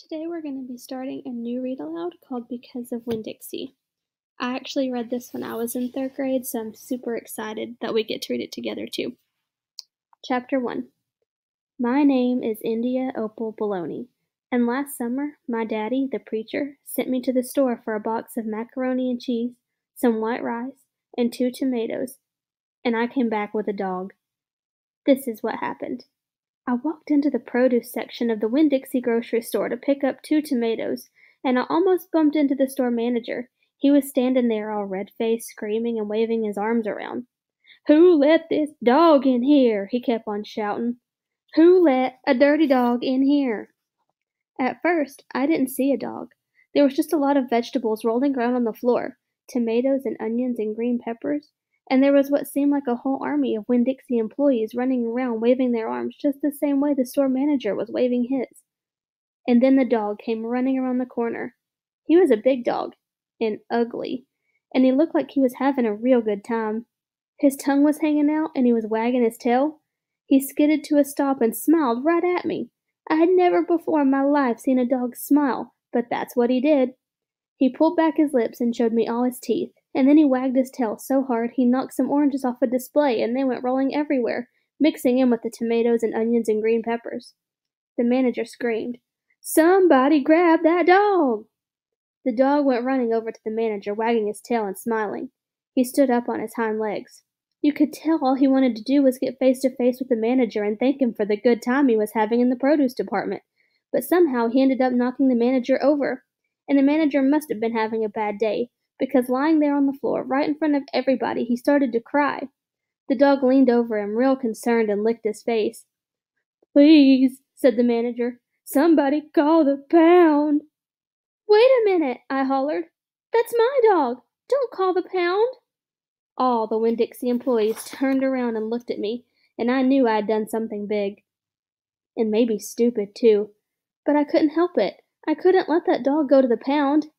Today we're going to be starting a new read aloud called Because of Winn-Dixie. I actually read this when I was in 3rd grade, so I'm super excited that we get to read it together too. Chapter 1. My name is India Opal Bologna, and last summer my daddy, the preacher, sent me to the store for a box of macaroni and cheese, some white rice, and 2 tomatoes, and I came back with a dog. This is what happened. I walked into the produce section of the Winn-Dixie grocery store to pick up 2 tomatoes, and I almost bumped into the store manager. He was standing there all red-faced, screaming and waving his arms around. "Who let this dog in here?" he kept on shouting. "Who let a dirty dog in here?" At first, I didn't see a dog. There was just a lot of vegetables rolling around on the floor, tomatoes and onions and green peppers, and there was what seemed like a whole army of Winn-Dixie employees running around waving their arms just the same way the store manager was waving his. And then the dog came running around the corner. He was a big dog, and ugly, and he looked like he was having a real good time. His tongue was hanging out, and he was wagging his tail. He skidded to a stop and smiled right at me. I had never before in my life seen a dog smile, but that's what he did. He pulled back his lips and showed me all his teeth, and then he wagged his tail so hard he knocked some oranges off a display and they went rolling everywhere, mixing in with the tomatoes and onions and green peppers. The manager screamed, "Somebody grab that dog!" The dog went running over to the manager, wagging his tail and smiling. He stood up on his hind legs. You could tell all he wanted to do was get face to face with the manager and thank him for the good time he was having in the produce department. But somehow he ended up knocking the manager over. And the manager must have been having a bad day, because lying there on the floor, right in front of everybody, he started to cry. The dog leaned over him, real concerned, and licked his face. "Please," said the manager, "somebody call the pound." "Wait a minute," I hollered. "That's my dog. Don't call the pound." All the Winn-Dixie employees turned around and looked at me, and I knew I had done something big. And maybe stupid, too. But I couldn't help it. I couldn't let that dog go to the pound.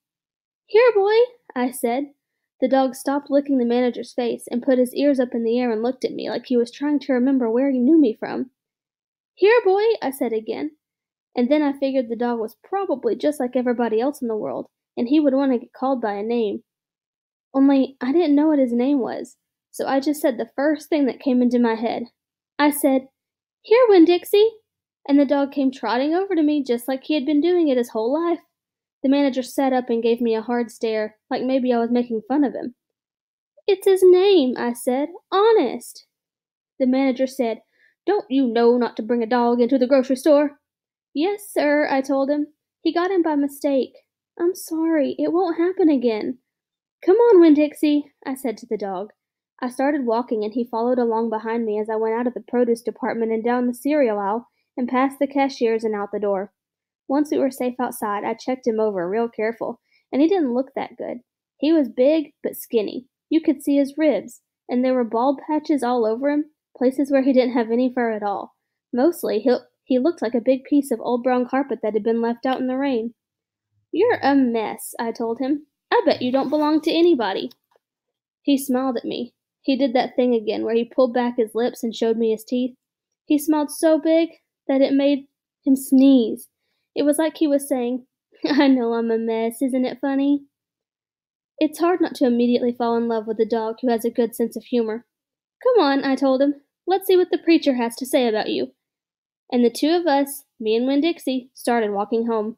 "Here, boy," I said. The dog stopped licking the manager's face and put his ears up in the air and looked at me like he was trying to remember where he knew me from. "Here, boy," I said again. And then I figured the dog was probably just like everybody else in the world, and he would want to get called by a name. Only I didn't know what his name was, so I just said the first thing that came into my head. I said, "Here, Winn-Dixie," and the dog came trotting over to me just like he had been doing it his whole life. The manager sat up and gave me a hard stare, like maybe I was making fun of him. "It's his name," I said. "Honest." The manager said, "Don't you know not to bring a dog into the grocery store?" "Yes, sir," I told him. "He got in by mistake." "I'm sorry. It won't happen again." "Come on, Winn-Dixie," I said to the dog. I started walking and he followed along behind me as I went out of the produce department and down the cereal aisle and past the cashiers and out the door. Once we were safe outside, I checked him over real careful, and he didn't look that good. He was big but skinny. You could see his ribs, and there were bald patches all over him, places where he didn't have any fur at all. Mostly, he looked like a big piece of old brown carpet that had been left out in the rain. "You're a mess," I told him. "I bet you don't belong to anybody." He smiled at me. He did that thing again where he pulled back his lips and showed me his teeth. He smiled so big that it made him sneeze. It was like he was saying, "I know I'm a mess, isn't it funny?" It's hard not to immediately fall in love with a dog who has a good sense of humor. "Come on," I told him. "Let's see what the preacher has to say about you." And the 2 of us, me and Winn-Dixie, started walking home.